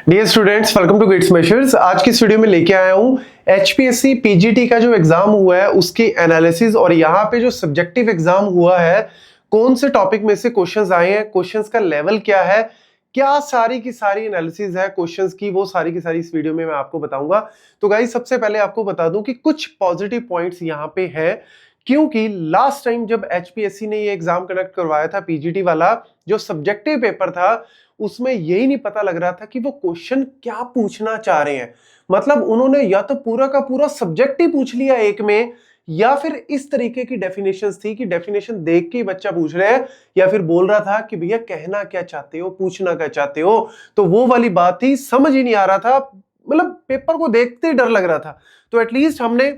Dear students, welcome to gits measures. आज की इस वीडियो में लेके आया हूँ एचपीएससी पीजीटी का जो एग्जाम हुआ है उसकी एनालिसिस और यहाँ पे जो सब्जेक्टिव एग्जाम हुआ है कौन से टॉपिक में से क्वेश्चंस आए हैं, क्वेश्चंस का लेवल क्या है, क्या सारी की सारी एनालिसिस है क्वेश्चंस की, वो सारी की सारी इस वीडियो में मैं आपको बताऊंगा। तो गाइस, सबसे पहले आपको बता दूं कि कुछ पॉजिटिव पॉइंट्स यहाँ पे है, क्योंकि लास्ट टाइम जब एचपीएससी ने ये एग्जाम कंडक्ट करवाया था पीजीटी वाला, जो सब्जेक्टिव पेपर था उसमें यही नहीं पता लग रहा था कि वो क्वेश्चन क्या पूछना चाह रहे हैं। मतलब उन्होंने या तो पूरा का पूरा सब्जेक्ट ही पूछ लिया एक में, या फिर इस तरीके की डेफिनेशंस थी कि डेफिनेशन देख के ही बच्चा पूछ रहा है, या फिर बोल रहा था कि भैया कहना क्या चाहते हो, पूछना क्या चाहते हो। तो वो वाली बात थी, समझ ही नहीं आ रहा था, मतलब पेपर को देखते ही डर लग रहा था। तो एटलीस्ट हमने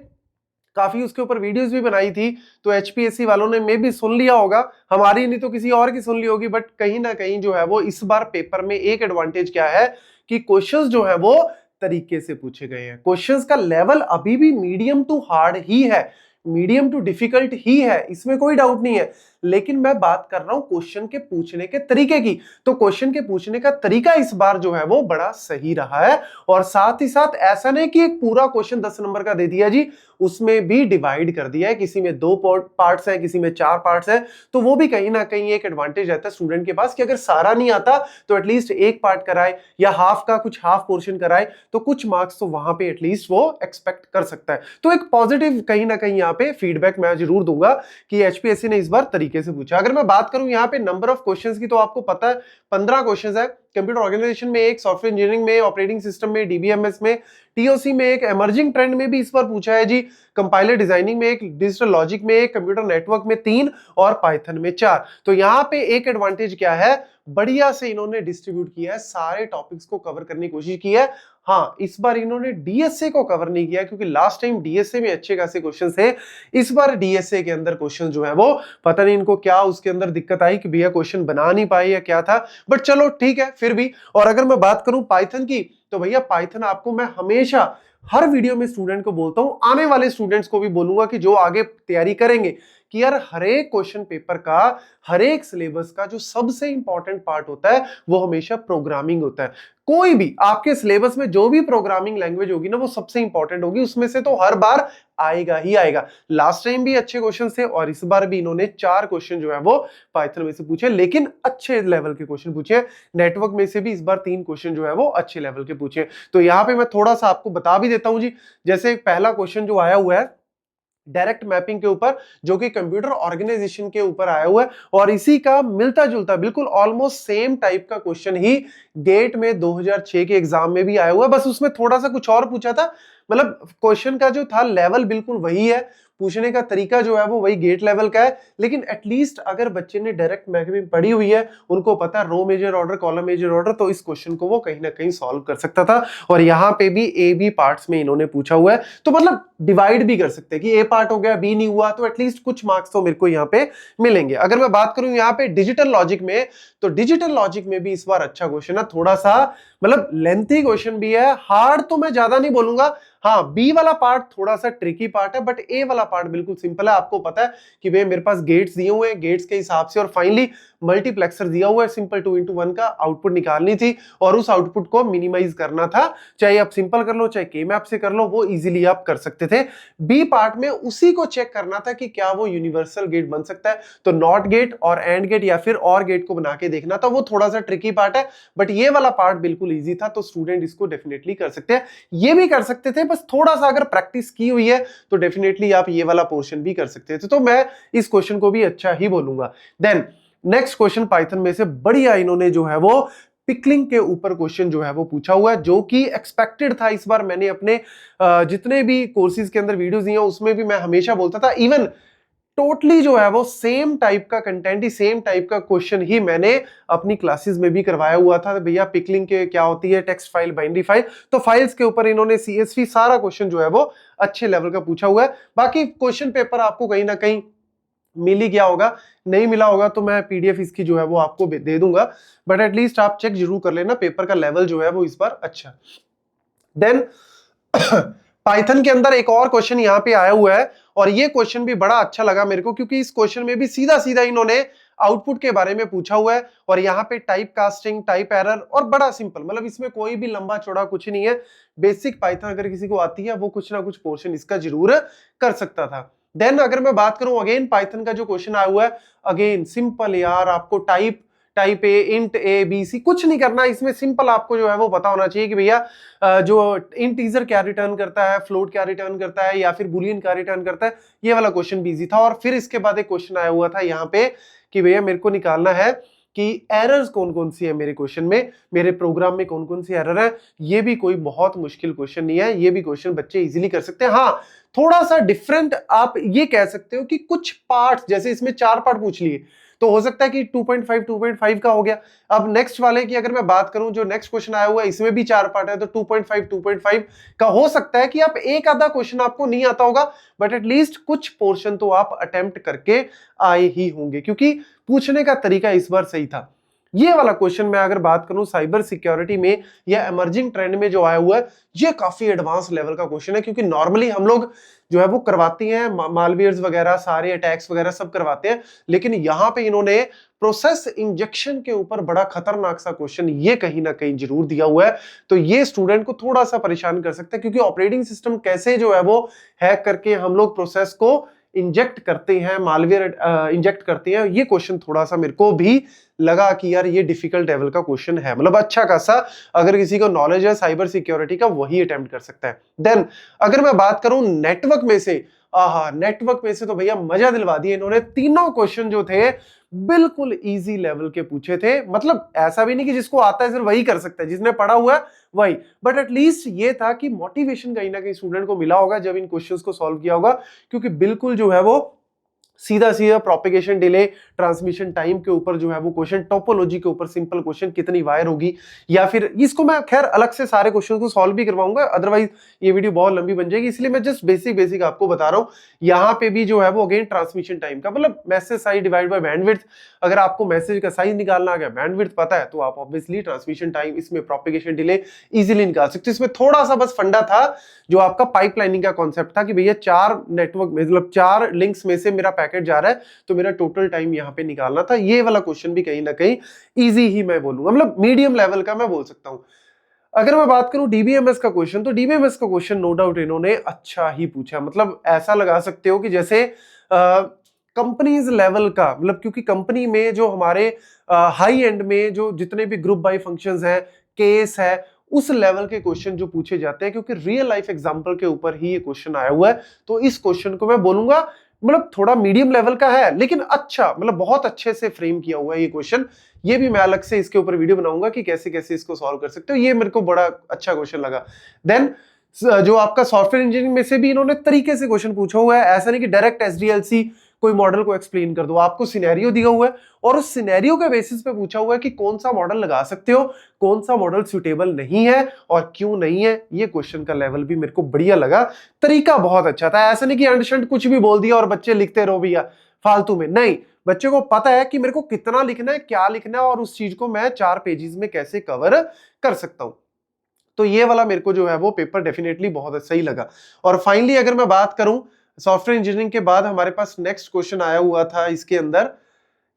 काफी उसके ऊपर वीडियोस भी बनाई थी, तो एचपीएससी वालों ने मे भी सुन लिया होगा, हमारी नहीं तो किसी और की सुन ली होगी। बट कहीं ना कहीं जो है वो इस बार पेपर में एक एडवांटेज क्या है कि क्वेश्चंस जो है वो तरीके से पूछे गए हैं। क्वेश्चंस का लेवल अभी भी मीडियम टू हार्ड ही है, मीडियम टू डिफिकल्ट ही है, इसमें कोई डाउट नहीं है। लेकिन मैं बात कर रहा हूं क्वेश्चन के पूछने के तरीके की। तो क्वेश्चन के पूछने का तरीका इस बार जो है वो बड़ा सही रहा है, और साथ ही साथ ऐसा नहीं कि एक पूरा क्वेश्चन 10 नंबर का दे दिया जी, उसमें भी डिवाइड कर दिया है, किसी में 2 पार्ट्स है, किसी में 4 पार्ट्स है। तो वो भी कहीं ना कहीं एक एडवांटेज रहता है स्टूडेंट के पास कि अगर सारा नहीं आता तो एटलीस्ट एक पार्ट कराए, या हाफ का कुछ हाफ पोर्शन कराए, तो कुछ मार्क्स तो वहां पे एटलीस्ट वो एक्सपेक्ट कर सकता है। तो एक पॉजिटिव कहीं ना कहीं यहाँ पे फीडबैक मैं जरूर दूंगा कि एचपीएससी ने इस बार तरीके से पूछा। अगर मैं बात करूं यहाँ पे नंबर ऑफ क्वेश्चंस की, तो आपको पता है 15 क्वेश्चंस है। कंप्यूटर ऑर्गेनाइजेशन में एक, सॉफ्टवेयर इंजीनियरिंग में, ऑपरेटिंग सिस्टम में, डीबीएमएस में, टीओसी में एक, इमर्जिंग ट्रेंड में भी इस बार पूछा है जी, कंपाइलर डिजाइनिंग में एक, डिजिटल लॉजिक में एक, कंप्यूटर नेटवर्क में 3 और पाइथन में 4। तो यहाँ पे एक एडवांटेज क्या है, बढ़िया से इन्होंने डिस्ट्रीब्यूट किया है, सारे टॉपिक्स को कवर करने की कोशिश की है। हाँ, इस बार इन्होंने डीएसए को कवर नहीं किया, क्योंकि लास्ट टाइम डीएसए में अच्छे खासे क्वेश्चन थे। इस बार डीएसए के अंदर क्वेश्चन जो है वो पता नहीं इनको क्या उसके अंदर दिक्कत आई कि भैया क्वेश्चन बना नहीं पाए या क्या था, बट चलो ठीक है फिर भी। और अगर मैं बात करूं पाइथन की, तो भैया पाइथन आपको मैं हमेशा हर वीडियो में स्टूडेंट को बोलता हूं, आने वाले स्टूडेंट्स को भी बोलूंगा कि जो आगे तैयारी करेंगे, कि यार हर एक क्वेश्चन पेपर का, हर एक सिलेबस का जो सबसे इंपॉर्टेंट पार्ट होता है वो हमेशा प्रोग्रामिंग होता है। कोई भी आपके सिलेबस में जो भी प्रोग्रामिंग लैंग्वेज होगी ना, वो सबसे इंपॉर्टेंट होगी, उसमें से तो हर बार आएगा ही आएगा। लास्ट टाइम भी अच्छे क्वेश्चन थे, और इस बार भी इन्होंने 4 क्वेश्चन जो है वो पाइथन में से पूछे, लेकिन अच्छे लेवल के क्वेश्चन पूछे। नेटवर्क में से भी इस बार 3 क्वेश्चन जो है वो अच्छे लेवल के पूछे। तो यहाँ पे मैं थोड़ा सा आपको बता भी देता हूं जी। जैसे पहला क्वेश्चन जो आया हुआ है डायरेक्ट मैपिंग के ऊपर, जो कि कंप्यूटर ऑर्गेनाइजेशन के ऊपर आया हुआ है, और इसी का मिलता जुलता बिल्कुल ऑलमोस्ट सेम टाइप का क्वेश्चन ही गेट में 2006 के एग्जाम में भी आया हुआ है। बस उसमें थोड़ा सा कुछ और पूछा था, मतलब क्वेश्चन का जो था लेवल बिल्कुल वही है, पूछने का तरीका जो है वो वही गेट लेवल का है। लेकिन एटलीस्ट अगर बच्चे ने डायरेक्ट मैपिंग पढ़ी हुई है, उनको पता है row major order, column major order, तो इस क्वेश्चन को वो कहीं ना कहीं सॉल्व कर सकता था। और यहाँ पे भी ए बी पार्ट्स में इन्होंने पूछा हुआ है, तो मतलब डिवाइड भी कर सकते हैं कि ए पार्ट हो गया, बी नहीं हुआ, तो एटलीस्ट कुछ मार्क्स तो मेरे को यहाँ पे मिलेंगे। अगर मैं बात करूं यहाँ पे डिजिटल लॉजिक में, तो डिजिटल लॉजिक में भी इस बार अच्छा क्वेश्चन है, थोड़ा सा मतलब लेंथी क्वेश्चन भी है, हार्ड तो मैं ज्यादा नहीं बोलूंगा। हाँ, बी वाला पार्ट थोड़ा सा ट्रिकी पार्ट है, बट ए वाला पार्ट बिल्कुल सिंपल है। आपको पता है कि भाई मेरे पास गेट्स दिए हुए हैं, गेट्स के हिसाब से, और फाइनली मल्टीप्लेक्सर दिया हुआ है, सिंपल 2x1 का आउटपुट निकालनी थी, और उस आउटपुट को मिनिमाइज करना था। चाहे आप सिंपल कर लो, चाहे के मैप से कर लो, वो इजीली आप कर सकते थे। बी पार्ट में उसी को चेक करना था कि क्या वो यूनिवर्सल गेट बन सकता है, तो नॉट गेट और एंड गेट या फिर और गेट को बना के देखना था। वो थोड़ा सा ट्रिकी पार्ट है, बट ये वाला पार्ट बिल्कुल इजी था, तो स्टूडेंट इसको डेफिनेटली कर सकते हैं। ये भी कर सकते थे, बस थोड़ा सा अगर प्रैक्टिस की हुई है तो डेफिनेटली आप ये वाला पोर्शन भी कर सकते थे। तो मैं इस क्वेश्चन को भी अच्छा ही बोलूंगा। देन नेक्स्ट क्वेश्चन पाइथन में से बढ़िया इन्होंने जो है वो पिकलिंग के ऊपर क्वेश्चन जो है वो पूछा हुआ है, जो कि एक्सपेक्टेड था। इस बार मैंने अपने जितने भी कोर्सेज के अंदर वीडियोस दिए हैं उसमें भी मैं हमेशा बोलता था, इवन टोटली जो है वो सेम टाइप का कंटेंट ही, सेम टाइप का क्वेश्चन ही मैंने अपनी क्लासेस में भी करवाया हुआ था। भैया पिकलिंग के क्या होती है, टेक्स्ट फाइल, बाइनरी फाइल, तो फाइल्स के ऊपर इन्होंने सीएसवी सारा क्वेश्चन जो है वो अच्छे लेवल का पूछा हुआ है। बाकी क्वेश्चन पेपर आपको कहीं ना कहीं मिल ही गया होगा, नहीं मिला होगा तो मैं पीडीएफ इसकी जो है वो आपको दे दूंगा, बट एटलीस्ट आप चेक जरूर कर लेना, पेपर का लेवल जो है वो इस बार अच्छा। देन पाइथन के अंदर एक और क्वेश्चन यहाँ पे आया हुआ है, और ये क्वेश्चन भी बड़ा अच्छा लगा मेरे को, क्योंकि इस क्वेश्चन में भी सीधा सीधा इन्होंने आउटपुट के बारे में पूछा हुआ है और यहाँ पे टाइप कास्टिंग, टाइप एरर और बड़ा सिंपल, मतलब इसमें कोई भी लंबा चौड़ा कुछ नहीं है। बेसिक पाइथन अगर किसी को आती है वो कुछ ना कुछ पोर्शन इसका जरूर कर सकता था। देन अगर मैं बात करूं अगेन पाइथन का जो क्वेश्चन आया हुआ है, अगेन सिंपल यार, आपको type A, int A, B, C कुछ नहीं करना इसमें, सिंपल आपको जो है वो पता होना चाहिए कि भैया जो इंटीजर क्या रिटर्न करता है, फ्लोट क्या रिटर्न करता है या फिर बुलियन क्या रिटर्न करता है। ये वाला क्वेश्चन भी इजी था। और फिर इसके बाद एक क्वेश्चन आया हुआ था यहाँ पे कि भैया मेरे को निकालना है कि एरर्स कौन कौन सी है मेरे क्वेश्चन में, मेरे प्रोग्राम में कौन कौन सी एरर है। ये भी कोई बहुत मुश्किल क्वेश्चन नहीं है, ये भी क्वेश्चन बच्चे इजीली कर सकते हैं। हाँ, थोड़ा सा डिफरेंट आप ये कह सकते हो कि कुछ पार्ट, जैसे इसमें 4 पार्ट पूछ लिए तो हो सकता है कि 2.5 का हो गया। अब नेक्स्ट वाले की अगर मैं बात करूं, जो नेक्स्ट क्वेश्चन आया हुआ है इसमें भी 4 पार्ट है, तो 2.5 का हो सकता है कि आप एक आधा क्वेश्चन आपको नहीं आता होगा, बट एटलीस्ट कुछ पोर्शन तो आप अटेम्प्ट करके आए ही होंगे, क्योंकि पूछने का तरीका इस बार सही था। ये वाला क्वेश्चन मैं अगर बात करूं साइबर सिक्योरिटी में या इमर्जिंग ट्रेंड में जो आया हुआ है, ये काफी एडवांस लेवल का क्वेश्चन है, क्योंकि नॉर्मली हम लोग जो है वो करवाते हैं मालवेयर्स वगैरह, सारे अटैक्स वगैरह सब करवाते हैं, लेकिन यहां पे इन्होंने प्रोसेस इंजेक्शन के ऊपर बड़ा खतरनाक सा क्वेश्चन ये कहीं ना कहीं जरूर दिया हुआ है। तो ये स्टूडेंट को थोड़ा सा परेशान कर सकता है, क्योंकि ऑपरेटिंग सिस्टम कैसे जो है वो हैक करके हम लोग प्रोसेस को इंजेक्ट करते हैं, मालवेयर इंजेक्ट करते हैं, ये क्वेश्चन थोड़ा सा मेरे को भी लगा कि यार ये डिफिकल्ट लेवल का क्वेश्चन है। मतलब अच्छा खासा अगर किसी को नॉलेज है साइबर सिक्योरिटी का, वही अटेम्प्ट कर सकता है। देन अगर मैं बात करूं नेटवर्क में से, नेटवर्क में से तो भैया मजा दिलवा दिया इन्होंने। तीनों क्वेश्चन जो थे बिल्कुल इजी लेवल के पूछे थे। मतलब ऐसा भी नहीं कि जिसको आता है सिर्फ वही कर सकता है, जिसने पढ़ा हुआ है वही, बट एटलीस्ट ये था कि मोटिवेशन कहीं ना कहीं स्टूडेंट को मिला होगा जब इन क्वेश्चंस को सॉल्व किया होगा, क्योंकि बिल्कुल जो है वो सीधा सीधा प्रोपेगेशन डिले, ट्रांसमिशन टाइम के ऊपर जो है वो क्वेश्चन, टोपोलॉजी के ऊपर सिंपल क्वेश्चन, कितनी वायर होगी, या फिर इसको मैं खैर अलग से सारे क्वेश्चन को सॉल्व भी करवाऊंगा, अदरवाइज ये वीडियो बहुत लंबी बन जाएगी, इसलिए मैं जस्ट बेसिक आपको बता रहा हूं। यहां पे भी जो है वो अगेन ट्रांसमिशन टाइम का, मतलब message size divide by bandwidth. अगर आपको मैसेज का साइज निकालना आ गया, बैंडविड्थ पता है, तो आप ऑब्वियसली ट्रांसमिशन टाइम, इसमें प्रोपेगेशन डिले इजीली निकाल सकते हो। इसमें थोड़ा सा बस फंडा था जो आपका पाइपलाइनिंग का कॉन्सेप्ट था कि भैया 4 नेटवर्क मतलब 4 लिंक्स में से मेरा पैकेट जा रहा है, तो मेरा टोटल टाइम यहां पे निकालना था। ये वाला क्वेश्चन भी कहीं ना कहीं इजी ही मैं बोलूंगा, मतलब मीडियम लेवल का मैं बोल सकता हूं। अगर मैं बात करूं डीबीएमएस का क्वेश्चन, तो डीबीएमएस का क्वेश्चन नो डाउट इन्होंने अच्छा ही पूछा। मतलब ऐसा लगा सकते हो कि जैसे कंपनीज लेवल का, मतलब क्योंकि कंपनी में जो हमारे हाई एंड में जो जितने भी ग्रुप बाय फंक्शंस हैं, केस है, उस लेवल के क्वेश्चन जो पूछे जाते हैं, क्योंकि रियल लाइफ एग्जांपल के ऊपर ही ये क्वेश्चन आया हुआ है, तो इस क्वेश्चन को मैं बोलूंगा मतलब थोड़ा मीडियम लेवल का है, लेकिन अच्छा, मतलब बहुत अच्छे से फ्रेम किया हुआ है ये क्वेश्चन। ये भी मैं अलग से इसके ऊपर वीडियो बनाऊंगा कि कैसे कैसे इसको सॉल्व कर सकते हो। ये मेरे को बड़ा अच्छा क्वेश्चन लगा। देन जो आपका सॉफ्टवेयर इंजीनियरिंग में से भी इन्होंने तरीके से क्वेश्चन पूछा हुआ है, ऐसा नहीं कि डायरेक्ट एसडीएलसी कोई मॉडल को एक्सप्लेन कर दो, आपको सिनेरियो दिया हुआ है और उस सिनेरियो के बेसिस पे पूछा हुआ है कि कौन सा मॉडल लगा सकते हो, कौन सा मॉडल सुटेबल नहीं है और क्यों नहीं है। ये क्वेश्चन का लेवल भी मेरे को बढ़िया लगा, तरीका बहुत अच्छा था। ऐसा नहीं कि अंडरस्टैंड कुछ भी बोल दिया और बच्चे लिखते रहो भैया फालतू में, नहीं, बच्चे को पता है कि मेरे को कितना लिखना है, क्या लिखना है और उस चीज को मैं 4 पेजेस में कैसे कवर कर सकता हूं। तो ये वाला मेरे को जो है वो पेपर डेफिनेटली बहुत सही लगा। और फाइनली अगर मैं बात करूं सॉफ्टवेयर इंजीनियरिंग के बाद हमारे पास नेक्स्ट क्वेश्चन आया हुआ था, इसके अंदर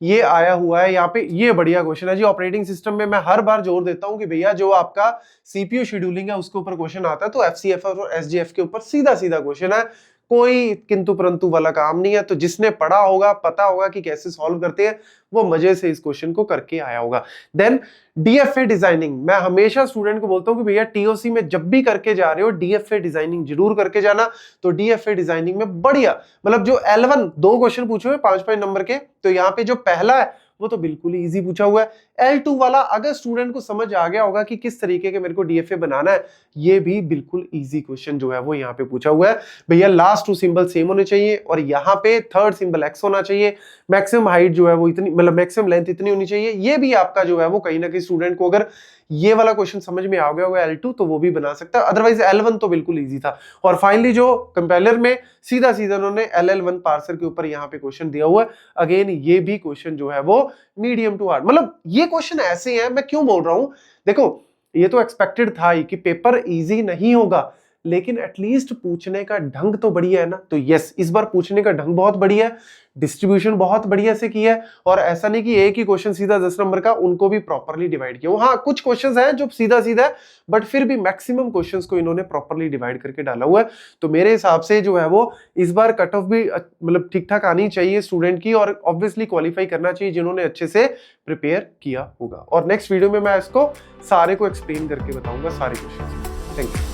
ये आया हुआ है यहाँ पे, ये बढ़िया क्वेश्चन है जी। ऑपरेटिंग सिस्टम में मैं हर बार जोर देता हूं कि भैया जो आपका सीपीयू शेड्यूलिंग है उसके ऊपर क्वेश्चन आता है, तो एफसीएफ और एसजीएफ के ऊपर सीधा सीधा क्वेश्चन है, कोई किंतु परंतु वाला काम नहीं है। तो जिसने पढ़ा होगा, पता होगा कि कैसे सॉल्व करते हैं, वो मजे से इस क्वेश्चन को करके आया होगा। देन डीएफए डिजाइनिंग, मैं हमेशा स्टूडेंट को बोलता हूं कि भैया टीओसी में जब भी करके जा रहे हो डीएफए डिजाइनिंग जरूर करके जाना। तो डीएफए डिजाइनिंग में बढ़िया, मतलब जो L1 2 क्वेश्चन पूछे हुए 5-5 नंबर के, तो यहाँ पे जो पहला है वो तो बिल्कुल ही इजी पूछा हुआ है। L2 वाला अगर स्टूडेंट को समझ आ गया होगा कि किस तरीके के मेरे को डीएफए बनाना है, ये भी बिल्कुल इजी क्वेश्चन जो है वो यहाँ पे पूछा हुआ है। भैया लास्ट 2 सिंबल सेम होने चाहिए और यहाँ पे थर्ड सिंबल एक्स होना चाहिए, मैक्सिमम हाइट जो है वो इतनी, मतलब मैक्सिमम लेंथ इतनी होनी चाहिए। ये भी आपका जो है वो कहीं ना कहीं स्टूडेंट को अगर ये वाला क्वेश्चन समझ में आ गया होगा L2 तो वो भी बना सकता है, अदरवाइज L1 तो बिल्कुल इजी था। और फाइनली जो कंपाइलर में सीधा सीधा उन्होंने LL1 पार्सर के ऊपर यहाँ पे क्वेश्चन दिया हुआ है। अगेन ये भी क्वेश्चन जो है वो मीडियम टू हार्ड, मतलब ये क्वेश्चन ऐसे हैं, मैं क्यों बोल रहा हूं, देखो ये तो एक्सपेक्टेड था ही कि पेपर इजी नहीं होगा, लेकिन एटलीस्ट पूछने का ढंग तो बढ़िया है ना। तो यस, इस बार पूछने का ढंग बहुत बढ़िया है, डिस्ट्रीब्यूशन बहुत बढ़िया से किया है, और ऐसा नहीं कि एक ही क्वेश्चन सीधा 10 नंबर का, उनको भी प्रॉपरली डिवाइड किया। हाँ, कुछ क्वेश्चंस हैं जो सीधा सीधा है, बट फिर भी मैक्सिमम क्वेश्चंस को इन्होंने प्रॉपरली डिवाइड करके डाला हुआ है। तो मेरे हिसाब से जो है वो इस बार कट ऑफ भी मतलब ठीक ठाक आनी चाहिए स्टूडेंट की, और ऑब्वियसली क्वालिफाई करना चाहिए जिन्होंने अच्छे से प्रिपेयर किया होगा। और नेक्स्ट वीडियो में मैं इसको सारे को एक्सप्लेन करके बताऊंगा, सारे क्वेश्चन। Thank you.